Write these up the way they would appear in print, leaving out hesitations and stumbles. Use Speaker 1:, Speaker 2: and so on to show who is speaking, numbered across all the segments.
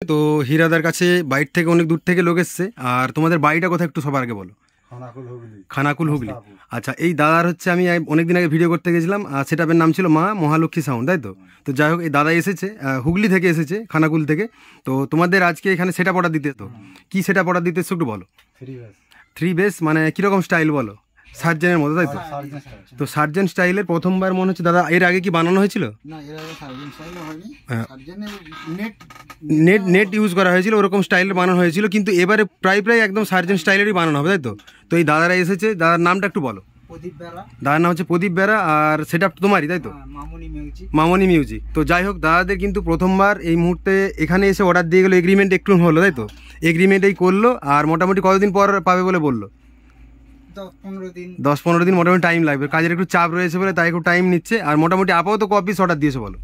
Speaker 1: তো হীরাদার কাছে বাইরে থেকে অনেক দূর থেকে লোক এসছে। আর তোমাদের বাড়িটা কোথায় একটু সবার আগে বলো। খানাকুল হুগলি। আচ্ছা, এই দাদার হচ্ছে আমি অনেকদিন আগে ভিডিও করতে গেছিলাম, সেটআপের নাম ছিল মা মহালক্ষ্মী সাউন্ড, তাই তো? তো যাই হোক, এই দাদা এসেছে হুগলি থেকে এসেছে, খানাকুল থেকে। তো তোমাদের আজকে এখানে সেটআপ অর্ডার দিতে, তো কি সেটআপ অর্ডার দিতে একটু বলো। 3 বেস মানে কীরকম স্টাইল বলো? সার্জেনের মতো, তাই তো? তো সার্জেন স্টাইলের প্রথমবার মনে হচ্ছে দাদা, এর আগে কি বানানো হয়েছিল? নেট ইউজ করা হয়েছিল, ওরকম স্টাইলের বানানো হয়েছিল, কিন্তু এবারে প্রায় একদম সার্জেন স্টাইলেরই বানানো হবে, তাই তো? তো এই দাদারা এসেছে, দাদার নামটা একটু বলো। দাদার নাম হচ্ছে প্রদীপ বেরা, আর সেটা তোমারই, তাই তো? মামনি মিউজিক। তো যাই হোক, দাদাদের কিন্তু প্রথমবার এই মুহূর্তে এখানে এসে অর্ডার দিয়ে গেলো, এগ্রিমেন্ট একটু হলো, তাই তো? এগ্রিমেন্টেই করলো, আর মোটামুটি কতদিন পর পাবে বলে বললো? 10-15 দিন মোটামুটি টাইম লাগবে, কাজের একটু চাপ রয়েছে বলে তাই একটু টাইম নিচ্ছে। আর মোটামুটি আপাতত ক পিস অর্ডার দিয়েছো বলো?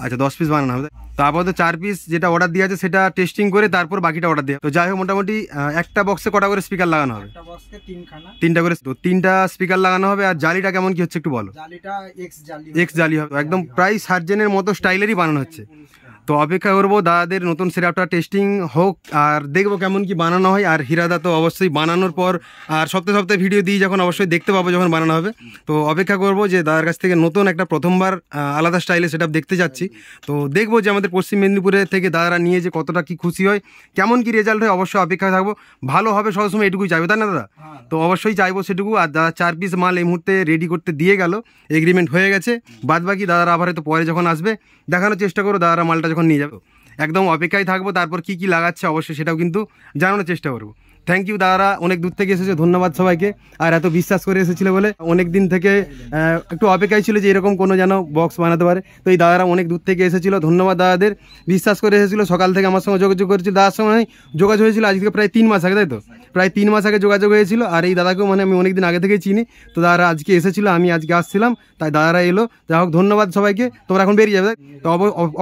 Speaker 1: আচ্ছা, 10 পিস বানানো হবে। তো আপাতত 4 পিস যেটা অর্ডার দিয়ে আছে সেটা টেস্টিং করে তারপর বাকিটা অর্ডার দেওয়া। তো যাই হোক, মোটামুটি একটা বক্সে কটা করে স্পিকার লাগানো হবে? 3টা করে। তো 3টা স্পিকার লাগানো হবে। আর জালিটা কেমন কি হচ্ছে একটু বলো। এক্স জালি হবে, একদম প্রায় সার্জেনের মতো স্টাইলেরই বানানো হচ্ছে। তো অপেক্ষা করবো দাদাদের নতুন সেটআপটা টেস্টিং হোক, আর দেখবো কেমন কি বানানো হয়। আর হীরাদা তো অবশ্যই বানানোর পর আর সপ্তাহে সপ্তাহে ভিডিও দিই, যখন অবশ্যই দেখতে পাবো যখন বানানো হবে। তো অপেক্ষা করবো যে দাদার কাছ থেকে নতুন একটা প্রথমবার আলাদা স্টাইলে সেটআপ দেখতে যাচ্ছি। তো দেখবো যে আমাদের পশ্চিম মেদিনীপুরে থেকে দাদারা নিয়ে যে কতটা কি খুশি হয়, কেমন কি রেজাল্ট হয়, অবশ্যই অপেক্ষায় থাকবো। ভালো হবে সবসময় এটুকুই চাইবো, তাই না দাদা? তো অবশ্যই চাইবো সেটুকু। আর দাদা 4 পিস মাল এই মুহূর্তে রেডি করতে দিয়ে গেল, এগ্রিমেন্ট হয়ে গেছে। বাদ বাকি দাদারা আবার হয়তো পরে যখন আসবে দেখানোর চেষ্টা করো, দাদারা মালটা যখন নিয়ে যাবে একদম অপেক্ষায় থাকবো। তারপর কি কি লাগাচ্ছে অবশ্যই সেটাও কিন্তু জানানোর চেষ্টা করবো। থ্যাংক ইউ দাদারা, অনেক দূর থেকে এসেছে, ধন্যবাদ সবাইকে। আর এত বিশ্বাস করে এসেছিল বলে, অনেক দিন থেকে একটু অপেক্ষায় ছিল যে এরকম কোনো যেন বক্স বানাতে পারে। তো এই দাদারা অনেক দূর থেকে এসেছিল, ধন্যবাদ দাদাদের, বিশ্বাস করে এসেছিলো। সকাল থেকে আমার সঙ্গে যোগাযোগ করেছিল, দাদার সঙ্গে যোগাযোগ হয়েছিল আজকে প্রায় 3 মাস আগে, তাই তো? প্রায় 3 মাস আগে যোগাযোগ হয়েছিল। আর এই দাদাকেও মানে আমি অনেক দিন আগে থেকেই চিনি। তো দাদারা আজকে এসেছিলো, আমি আজকে আসছিলাম, তাই দাদারা এলো। যাই হোক, ধন্যবাদ সবাইকে। তোমরা এখন বেরিয়ে যাবে, তো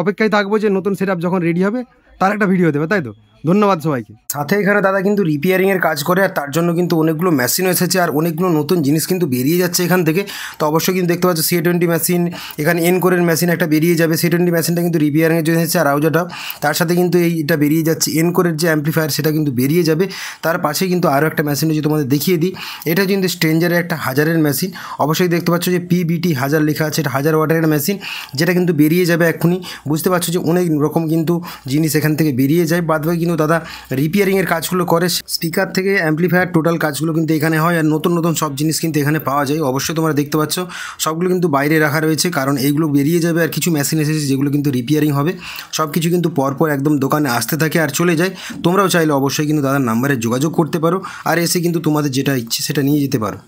Speaker 1: অপেক্ষায় থাকবো যে নতুন সেটআপ যখন রেডি হবে তার একটা ভিডিও দেবে, তাই তো? ধন্যবাদ সবাইকে। সাথে এখানে দাদা কিন্তু রিপেয়ারিংয়ের কাজ করে, আর তার জন্য কিন্তু অনেকগুলো মেশিনও এসেছে, আর অনেকগুলো নতুন জিনিস কিন্তু বেরিয়ে যাচ্ছে এখান থেকে। তো অবশ্যই কিন্তু দেখতে পাচ্ছ C20 মেশিন, এখানে এনকোরের মেশিন একটা বেরিয়ে যাবে। C20 মেশিনটা কিন্তু রিপেয়ারিংয়ের জন্য এসেছে, আর আউজাটা তার সাথে কিন্তু এইটা বেরিয়ে যাচ্ছে। এনকোরের যে অ্যাম্পলিফায়ার সেটা কিন্তু বেরিয়ে যাবে। তার পাশে কিন্তু আরও একটা মেশিন যদি তোমাদের দেখিয়ে দিই, এটা কিন্তু স্ট্রেঞ্জারের একটা 1000-এর মেশিন। অবশ্যই দেখতে পাচ্ছ যে PBT 1000 লেখা আছে, এটা 1000 ওয়াটের মেশিন, যেটা কিন্তু বেরিয়ে যাবে এক্ষুনি। বুঝতে পারছো যে অনেক রকম কিন্তু জিনিস এখান থেকে বেরিয়ে যায়। বাদ বাকি কিন্তু দাদা রিপেয়ারিংয়ের কাজগুলো করে, স্পিকার থেকে অ্যাম্পলিফায়ার টোটাল কাজগুলো কিন্তু এখানে হয়। আর নতুন নতুন সব জিনিস কিন্তু এখানে পাওয়া যায়। অবশ্যই তোমরা দেখতে পাচ্ছ সবগুলো কিন্তু বাইরে রাখা রয়েছে, কারণ এইগুলো বেরিয়ে যাবে। আর কিছু মেশিন এসেছে যেগুলো কিন্তু রিপেয়ারিং হবে। সব কিছু কিন্তু পরপর একদম দোকানে আসতে থাকে আর চলে যায়। তোমরাও চাইলে অবশ্যই কিন্তু দাদার নাম্বারে যোগাযোগ করতে পারো, আর এসে কিন্তু তোমাদের যেটা ইচ্ছে সেটা নিয়ে যেতে পারো।